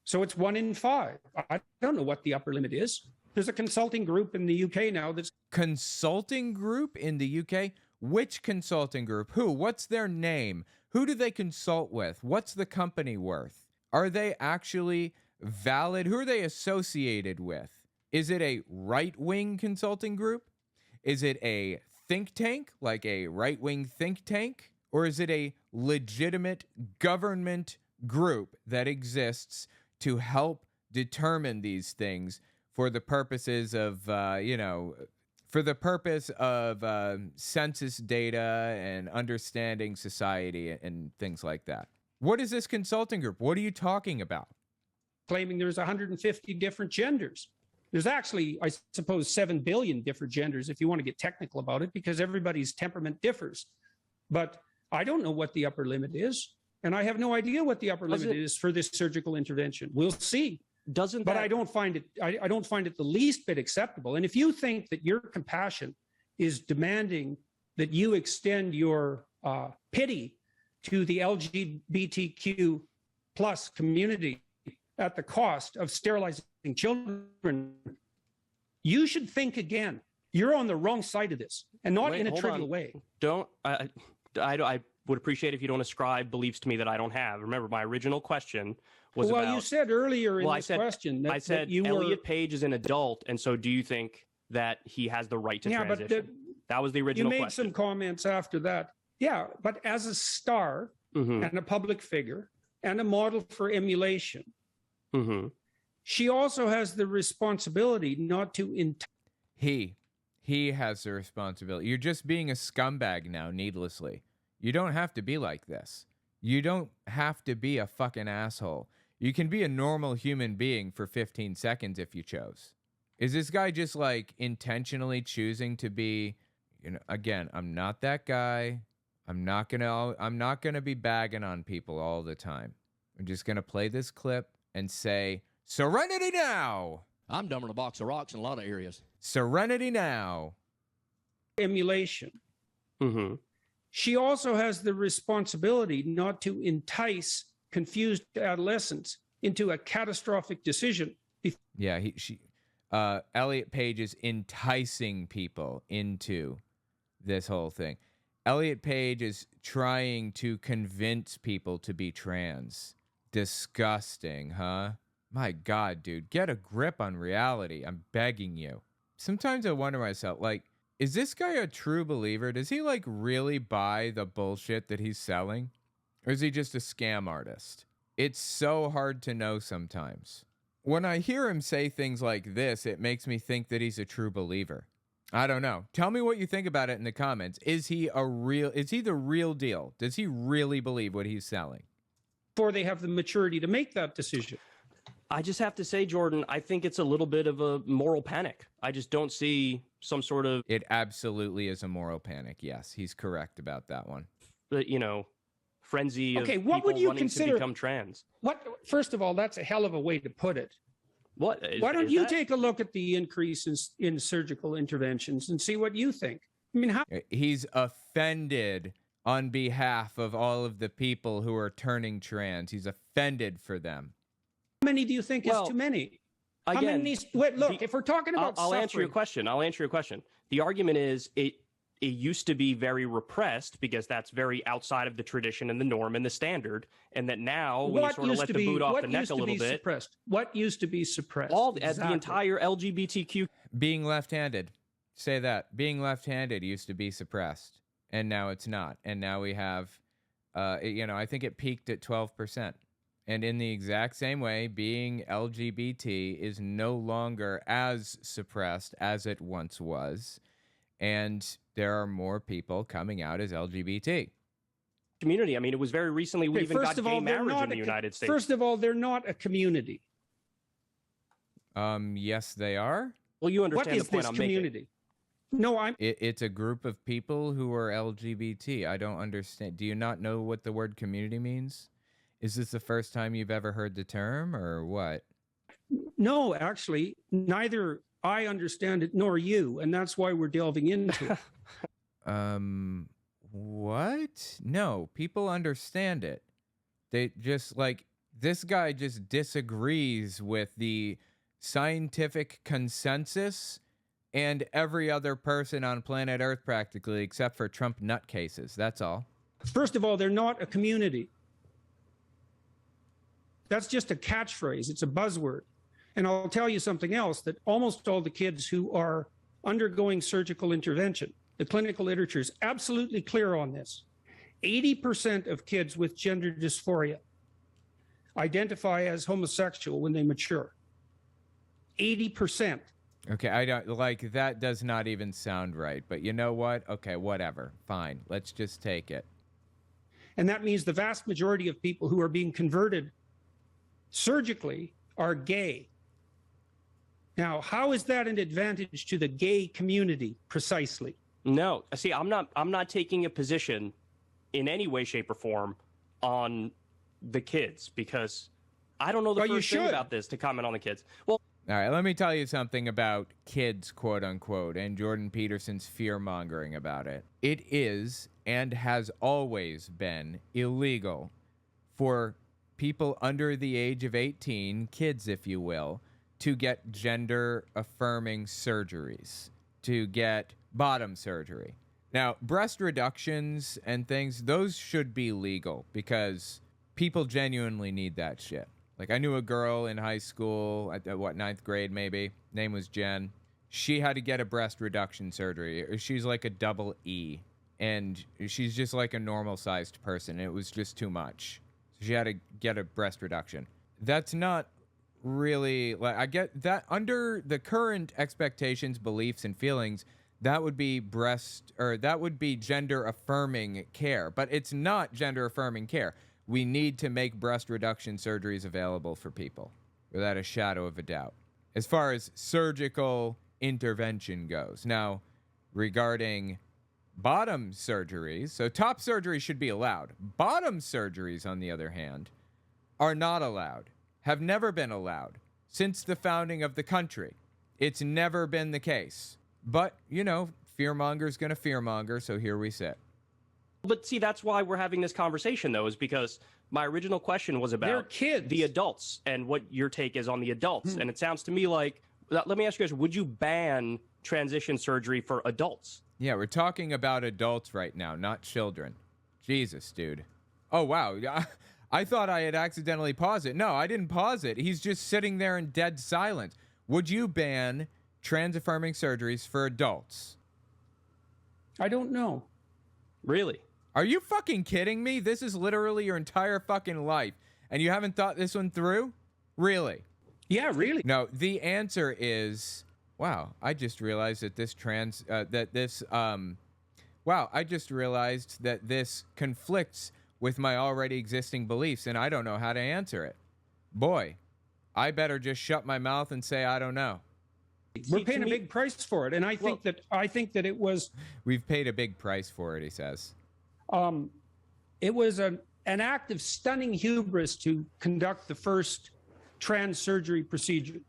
[SPEAKER 2] So it's 1 in 5. I don't know what the upper limit is. There's a consulting group in the UK now that's...
[SPEAKER 1] Consulting group in the UK? Which consulting group? Who? What's their name? Who do they consult with? What's the company worth? Are they actually valid? Who are they associated with? Is it a right-wing consulting group? Is it a think tank, like a right-wing think tank? Or is it a legitimate government group that exists to help determine these things for the purposes of, for the purpose of census data and understanding society and things like that? What is this consulting group? What are you talking about?
[SPEAKER 2] Claiming there's 150 different genders. There's actually, I suppose, 7 billion different genders if you want to get technical about it, because everybody's temperament differs. But I don't know what the upper limit is, and I have no idea what the upper limit is for this surgical intervention. We'll see. But I don't find it. I don't find it the least bit acceptable. And if you think that your compassion is demanding that you extend your pity to the LGBTQ plus community at the cost of sterilizing children, you should think again. You're on the wrong side of this, and not in a trivial way.
[SPEAKER 4] I would appreciate if you don't ascribe beliefs to me that I don't have. Remember, my original question was about...
[SPEAKER 2] Well, you said earlier in this question that,
[SPEAKER 4] I said Elliot Page is an adult, and so do you think that he has the right to transition? But that was the original question.
[SPEAKER 2] You made some comments after that. Yeah, but as a star and a public figure and a model for emulation, she also has the responsibility not to...
[SPEAKER 1] He has the responsibility. You're just being a scumbag now, needlessly. You don't have to be like this. You don't have to be a fucking asshole. You can be a normal human being for 15 seconds if you chose. Is this guy just like intentionally choosing to be, again, I'm not that guy. I'm not gonna be bagging on people all the time. I'm just gonna play this clip and say, serenity now.
[SPEAKER 5] I'm dumber than a box of rocks in a lot of areas.
[SPEAKER 1] Serenity now.
[SPEAKER 2] Emulation. She also has the responsibility not to entice confused adolescents into a catastrophic decision.
[SPEAKER 1] Yeah, Elliot Page is enticing people into this whole thing. Elliot Page is trying to convince people to be trans. Disgusting, huh? My God, dude, get a grip on reality. I'm begging you. Sometimes I wonder myself, like, is this guy a true believer? Does he, like, really buy the bullshit that he's selling? Or is he just a scam artist? It's so hard to know sometimes. When I hear him say things like this, it makes me think that he's a true believer. I don't know. Tell me what you think about it in the comments. Is he the real deal? Does he really believe what he's selling?
[SPEAKER 7] Before they have the maturity to make that decision.
[SPEAKER 4] I just have to say, Jordan, I think it's a little bit of a moral panic. I just don't see some sort of...
[SPEAKER 1] It absolutely is a moral panic. Yes, he's correct about that one.
[SPEAKER 4] Frenzy of
[SPEAKER 7] Okay, what
[SPEAKER 4] people
[SPEAKER 7] would you
[SPEAKER 4] wanting
[SPEAKER 7] consider...
[SPEAKER 4] to become trans.
[SPEAKER 7] First of all, that's a hell of a way to put it.
[SPEAKER 4] Why
[SPEAKER 7] don't you take a look at the increase in surgical interventions and see what you think? I mean, how...
[SPEAKER 1] He's offended on behalf of all of the people who are turning trans. He's offended for them.
[SPEAKER 7] How many do you think is too many?
[SPEAKER 4] Again,
[SPEAKER 7] if we're talking about
[SPEAKER 4] I'll answer your question. The argument is it used to be very repressed because that's very outside of the tradition and the norm and the standard, and that now we sort of let the boot off the neck a little bit.
[SPEAKER 7] What used to be suppressed?
[SPEAKER 4] The entire LGBTQ.
[SPEAKER 1] Being left-handed. Say that. Being left-handed used to be suppressed, and now it's not. And now we have, I think it peaked at 12%. And in the exact same way, being LGBT is no longer as suppressed as it once was. And there are more people coming out as LGBT.
[SPEAKER 4] Community. I mean, it was very recently we even got gay marriage in the United States.
[SPEAKER 7] First of all, they're not a community.
[SPEAKER 1] Yes, they are.
[SPEAKER 4] Well, you understand
[SPEAKER 7] the point I'm making. What is this community? No,
[SPEAKER 1] It's a group of people who are LGBT. I don't understand. Do you not know what the word community means? Is this the first time you've ever heard the term, or what?
[SPEAKER 7] No, actually, neither I understand it nor you, and that's why we're delving into it.
[SPEAKER 1] What? No, people understand it. They just, like, this guy just disagrees with the scientific consensus and every other person on planet Earth practically, except for Trump nutcases. That's all.
[SPEAKER 7] First of all, they're not a community. That's just a catchphrase. It's a buzzword. And I'll tell you something else, that almost all the kids who are undergoing surgical intervention, the clinical literature is absolutely clear on this. 80% of kids with gender dysphoria identify as homosexual when they mature. 80%.
[SPEAKER 1] Okay, I don't like that. Does not even sound right. But you know what? Okay, whatever. Fine. Let's just take it.
[SPEAKER 7] And that means the vast majority of people who are being converted surgically are gay. Now, how is that an advantage to the gay community precisely?
[SPEAKER 4] No, see, I'm not taking a position in any way, shape, or form on the kids, because I don't know the first thing about this to comment on the kids. Well,
[SPEAKER 1] all right, let me tell you something about kids, quote unquote, and Jordan Peterson's fear-mongering about it. It is and has always been illegal for people under the age of 18, kids if you will, to get gender-affirming surgeries, to get bottom surgery. Now, breast reductions and things, those should be legal because people genuinely need that shit. Like, I knew a girl in high school, at ninth grade maybe, name was Jen. She had to get a breast reduction surgery. She's like a double E, and she's just like a normal-sized person. It was just too much. She had to get a breast reduction. That's not really, like, I get that under the current expectations, beliefs, and feelings, that would be gender affirming care, but it's not gender affirming care. We need to make breast reduction surgeries available for people without a shadow of a doubt. As far as surgical intervention goes. Now, regarding bottom surgeries, so top surgery should be allowed. Bottom surgeries, on the other hand, are not allowed, have never been allowed since the founding of the country. It's never been the case. But, fearmonger's going to fearmonger, so here we sit.
[SPEAKER 4] But see, that's why we're having this conversation, though, is because my original question was about the adults and what your take is on the adults. And it sounds to me like, let me ask you guys, would you ban transition surgery for adults?
[SPEAKER 1] Yeah, we're talking about adults right now, not children. Jesus, dude. Oh, wow. I thought I had accidentally paused it. No, I didn't pause it. He's just sitting there in dead silence. Would you ban trans-affirming surgeries for adults?
[SPEAKER 7] I don't know.
[SPEAKER 4] Really?
[SPEAKER 1] Are you fucking kidding me? This is literally your entire fucking life, and you haven't thought this one through? Really?
[SPEAKER 7] Yeah, really.
[SPEAKER 1] No, the answer is, wow, I just realized that I just realized that this conflicts with my already existing beliefs, and I don't know how to answer it. Boy, I better just shut my mouth and say I don't know.
[SPEAKER 7] We're paying a big price for it, and I think that it was.
[SPEAKER 1] We've paid a big price for it, he says.
[SPEAKER 7] It was an act of stunning hubris to conduct the first trans surgery procedure,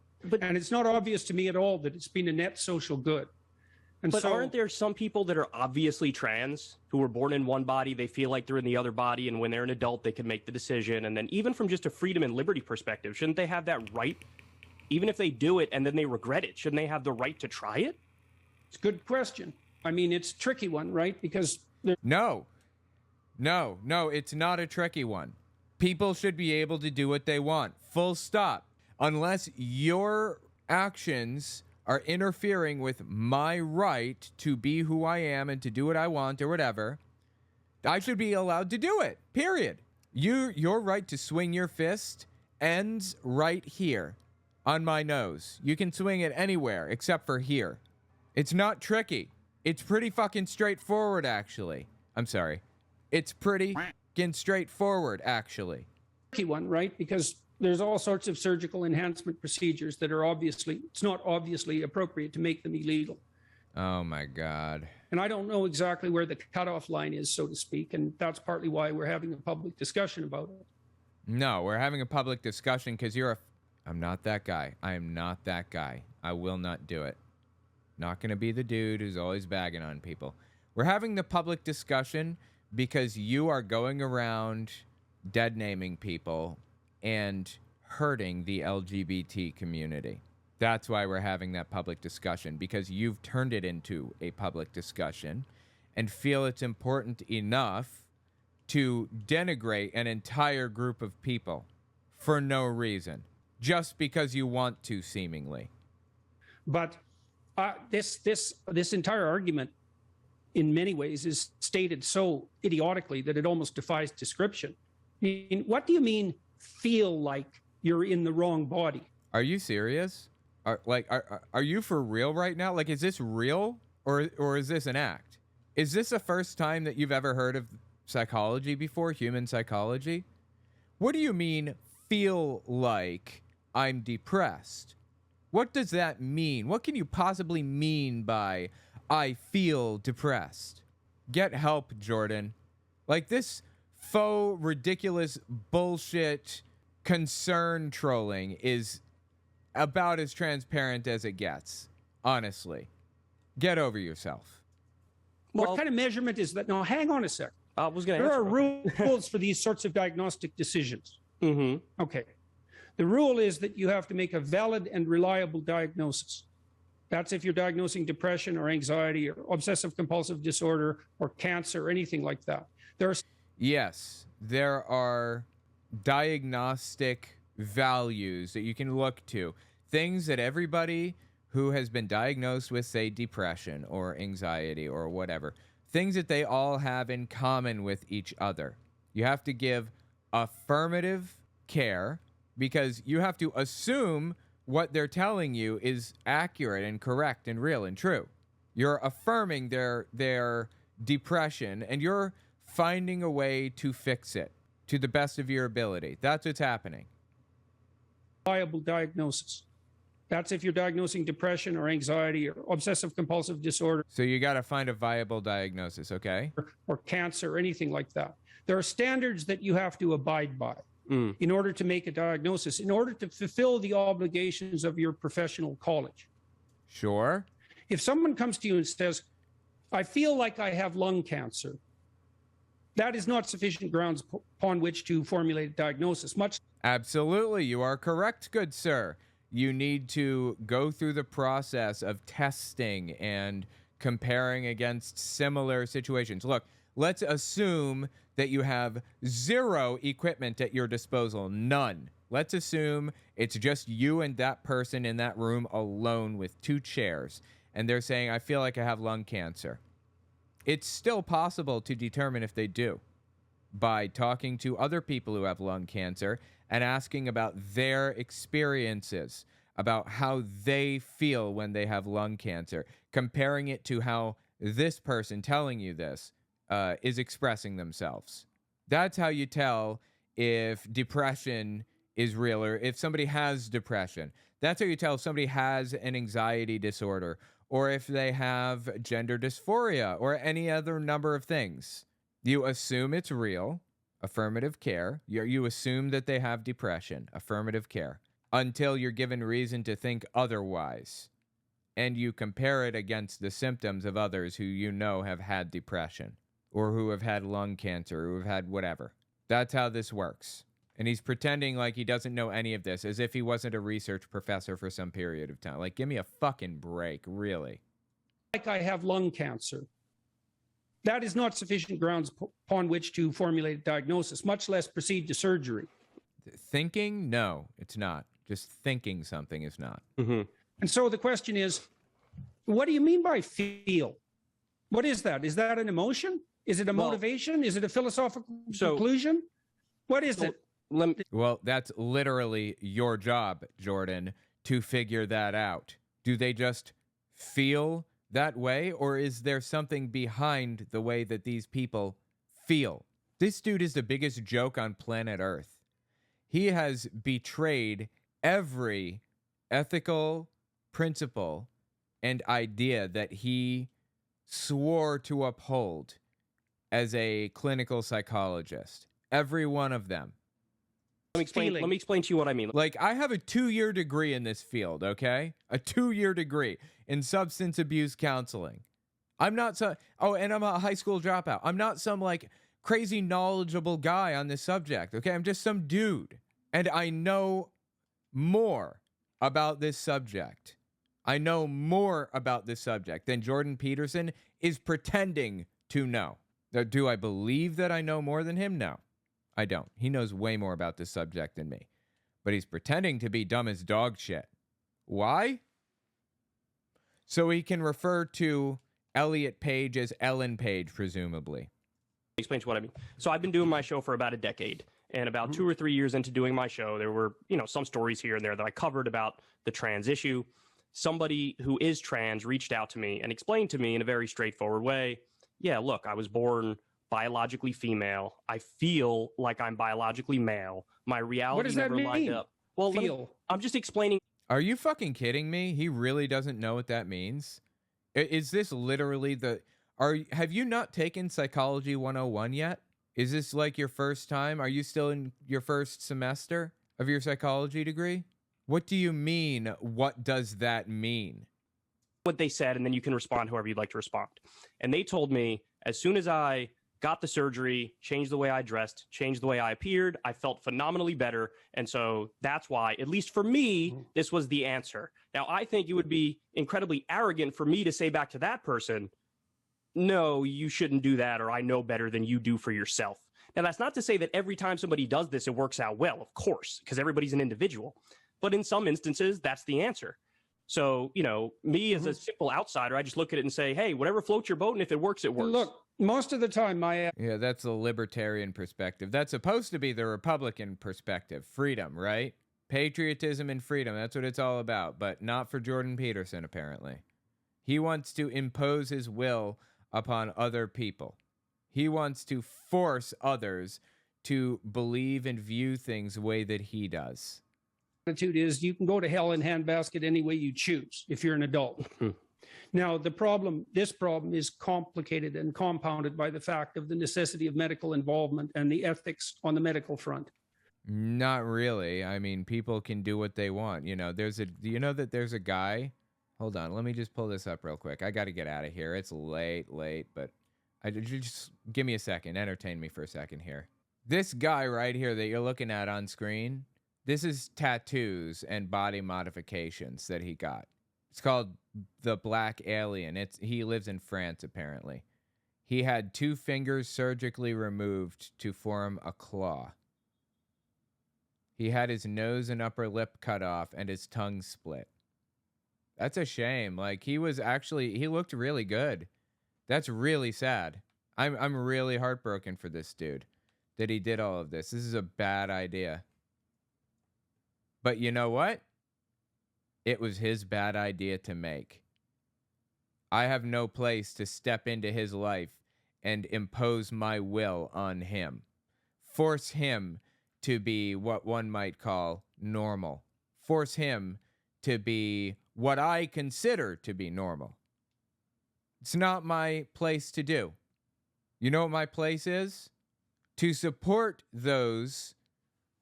[SPEAKER 7] and it's not obvious to me at all that it's been a net social good. And
[SPEAKER 4] but
[SPEAKER 7] so,
[SPEAKER 4] aren't there some people that are obviously trans who were born in one body, they feel like they're in the other body, and when they're an adult, they can make the decision? And then even from just a freedom and liberty perspective, shouldn't they have that right? Even if they do it and then they regret it, shouldn't they have the right to try it?
[SPEAKER 7] It's a good question. I mean, it's a tricky one, right? Because
[SPEAKER 1] No, it's not a tricky one. People should be able to do what they want. Full stop. Unless your actions are interfering with my right to be who I am and to do what I want or whatever, I should be allowed to do it. Period. Your right to swing your fist ends right here on my nose. You can swing it anywhere except for here. It's not tricky. It's pretty fucking straightforward, actually. I'm sorry. It's pretty fucking straightforward, actually.
[SPEAKER 7] tricky one, right? Because there's all sorts of surgical enhancement procedures that are it's not obviously appropriate to make them illegal.
[SPEAKER 1] Oh my God.
[SPEAKER 7] And I don't know exactly where the cutoff line is, so to speak. And that's partly why we're having a public discussion about it.
[SPEAKER 1] No, we're having a public discussion because I'm not that guy. I am not that guy. I will not do it. Not going to be the dude who's always bagging on people. We're having the public discussion because you are going around dead naming people and hurting the LGBT community. That's why we're having that public discussion, because you've turned it into a public discussion and feel it's important enough to denigrate an entire group of people for no reason, just because you want to, seemingly.
[SPEAKER 7] But this entire argument, in many ways, is stated so idiotically that it almost defies description. I mean, what do you mean, feel like you're in the wrong body?
[SPEAKER 1] Are you serious? Are you for real right now? Like, is this real or is this an act? Is this the first time that you've ever heard of psychology before, human psychology? What do you mean, feel like I'm depressed? What does that mean? What can you possibly mean by I feel depressed? Get help, Jordan. Like, this faux, ridiculous bullshit concern trolling is about as transparent as it gets. Honestly. Get over yourself.
[SPEAKER 7] What kind of measurement is that? No, hang on a sec.
[SPEAKER 4] I was going to
[SPEAKER 7] There are rules for these sorts of diagnostic decisions.
[SPEAKER 4] Mm-hmm.
[SPEAKER 7] Okay. The rule is that you have to make a valid and reliable diagnosis. That's if you're diagnosing depression or anxiety or obsessive compulsive disorder or cancer or anything like that.
[SPEAKER 1] Yes, there are diagnostic values that you can look to. Things that everybody who has been diagnosed with, say, depression or anxiety or whatever, things that they all have in common with each other. You have to give affirmative care because you have to assume what they're telling you is accurate and correct and real and true. You're affirming their depression and you're finding a way to fix it to the best of your ability. That's what's happening.
[SPEAKER 7] Reliable diagnosis. That's if you're diagnosing depression or anxiety or obsessive compulsive disorder.
[SPEAKER 1] So you got to find a viable diagnosis, okay?
[SPEAKER 7] Or cancer or anything like that. There are standards that you have to abide by in order to make a diagnosis, in order to fulfill the obligations of your professional college.
[SPEAKER 1] Sure.
[SPEAKER 7] If someone comes to you and says, I feel like I have lung cancer, that is not sufficient grounds upon which to formulate a diagnosis.
[SPEAKER 1] Absolutely. You are correct, good sir. You need to go through the process of testing and comparing against similar situations. Look, let's assume that you have zero equipment at your disposal, none. Let's assume it's just you and that person in that room alone with 2 chairs, and they're saying, I feel like I have lung cancer. It's still possible to determine if they do by talking to other people who have lung cancer and asking about their experiences, about how they feel when they have lung cancer, comparing it to how this person telling you this is expressing themselves. That's how you tell if depression is real, or if somebody has depression. That's how you tell if somebody has an anxiety disorder, or if they have gender dysphoria, or any other number of things. You assume it's real, affirmative care. You assume that they have depression, affirmative care, until you're given reason to think otherwise. And you compare it against the symptoms of others who you know have had depression, or who have had lung cancer, or who have had whatever. That's how this works. And he's pretending like he doesn't know any of this, as if he wasn't a research professor for some period of time. Like, give me a fucking break, really.
[SPEAKER 7] Like I have lung cancer. That is not sufficient grounds upon which to formulate a diagnosis, much less proceed to surgery.
[SPEAKER 1] Thinking? No, it's not. Just thinking something is not.
[SPEAKER 7] Mm-hmm. And so the question is, what do you mean by feel? What is that? Is that an emotion? Is it a motivation? Is it a philosophical conclusion? What is it?
[SPEAKER 1] Well, that's literally your job, Jordan, to figure that out. Do they just feel that way, or is there something behind the way that these people feel? This dude is the biggest joke on planet Earth. He has betrayed every ethical principle and idea that he swore to uphold as a clinical psychologist. Every one of them.
[SPEAKER 4] Let me explain to you what I mean.
[SPEAKER 1] Like, I have a 2-year degree in this field, okay? A 2-year degree in substance abuse counseling. I'm not and I'm a high school dropout. I'm not some, like, crazy knowledgeable guy on this subject, okay? I'm just some dude. And I know more about this subject. I know more about this subject than Jordan Peterson is pretending to know. Now, do I believe that I know more than him? No. I don't. He knows way more about this subject than me. But he's pretending to be dumb as dog shit. Why? So he can refer to Elliot Page as Ellen Page, presumably.
[SPEAKER 4] Explain to what I mean. So I've been doing my show for about a decade. And about 2 or 3 years into doing my show, there were, some stories here and there that I covered about the trans issue. Somebody who is trans reached out to me and explained to me in a very straightforward way, yeah, look, I was born biologically female. I feel like I'm biologically male. My reality never lined up. Well, I'm just explaining.
[SPEAKER 1] Are you fucking kidding me? He really doesn't know what that means? Is this literally have you not taken Psychology 101 yet? Is this like your first time? Are you still in your first semester of your psychology degree? What do you mean? What does that mean?
[SPEAKER 4] What they said, and then you can respond however you'd like to respond. And they told me as soon as I got the surgery, changed the way I dressed, changed the way I appeared, I felt phenomenally better. And so that's why, at least for me, this was the answer. Now, I think it would be incredibly arrogant for me to say back to that person, no, you shouldn't do that, or I know better than you do for yourself. Now, that's not to say that every time somebody does this, it works out well, of course, because everybody's an individual. But in some instances, that's the answer. So, me as a simple outsider, I just look at it and say, hey, whatever floats your boat, and if it works, it works.
[SPEAKER 7] Look, most of the time,
[SPEAKER 1] Yeah, that's the libertarian perspective. That's supposed to be the Republican perspective. Freedom, right? Patriotism and freedom, that's what it's all about. But not for Jordan Peterson, apparently. He wants to impose his will upon other people. He wants to force others to believe and view things the way that he does.
[SPEAKER 7] Attitude is you can go to hell in handbasket any way you choose if you're an adult. Now, this problem is complicated and compounded by the fact of the necessity of medical involvement and the ethics on the medical front.
[SPEAKER 1] Not really. I mean, people can do what they want. Do you know that there's a guy? Hold on, let me just pull this up real quick. I got to get out of here. It's late, but just give me a second. Entertain me for a second here. This guy right here that you're looking at on screen, this is tattoos and body modifications that he got. It's called The Black Alien. He lives in France, apparently. He had 2 fingers surgically removed to form a claw. He had his nose and upper lip cut off and his tongue split. That's a shame. Like, he looked really good. That's really sad. I'm really heartbroken for this dude that he did all of this. This is a bad idea. But you know what? It was his bad idea to make. I have no place to step into his life and impose my will on him. Force him to be what one might call normal. Force him to be what I consider to be normal. It's not my place to do. You know what my place is? To support those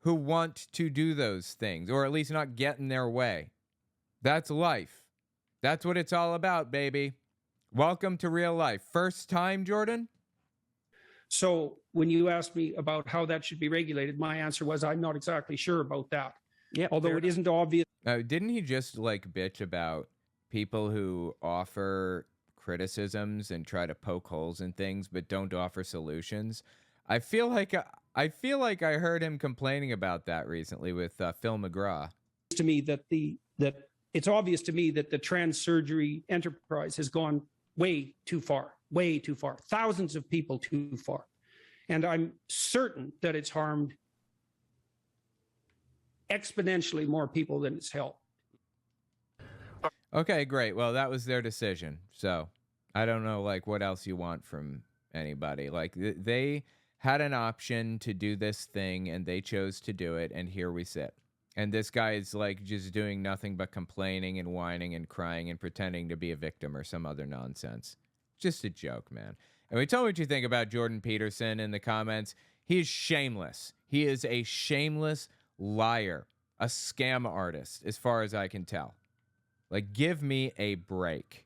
[SPEAKER 1] who want to do those things, or at least not get in their way. That's life. That's what it's all about, baby. Welcome to real life. First time, Jordan?
[SPEAKER 7] So when you asked me about how that should be regulated, my answer was I'm not exactly sure about that.
[SPEAKER 4] Yeah,
[SPEAKER 7] Although it isn't obvious.
[SPEAKER 1] Didn't he just like bitch about people who offer criticisms and try to poke holes in things but don't offer solutions? I feel like I heard him complaining about that recently with Phil McGraw.
[SPEAKER 7] To me that it's obvious to me that the trans surgery enterprise has gone way too far, thousands of people too far. And I'm certain that it's harmed exponentially more people than it's helped.
[SPEAKER 1] Okay, great. Well, that was their decision. So I don't know, like, what else you want from anybody. Like, they had an option to do this thing, and they chose to do it, and here we sit. And this guy is, like, just doing nothing but complaining and whining and crying and pretending to be a victim or some other nonsense. Just a joke, man. And we tell me what you think about Jordan Peterson in the comments. He is shameless. He is a shameless liar, a scam artist, as far as I can tell. Like, give me a break.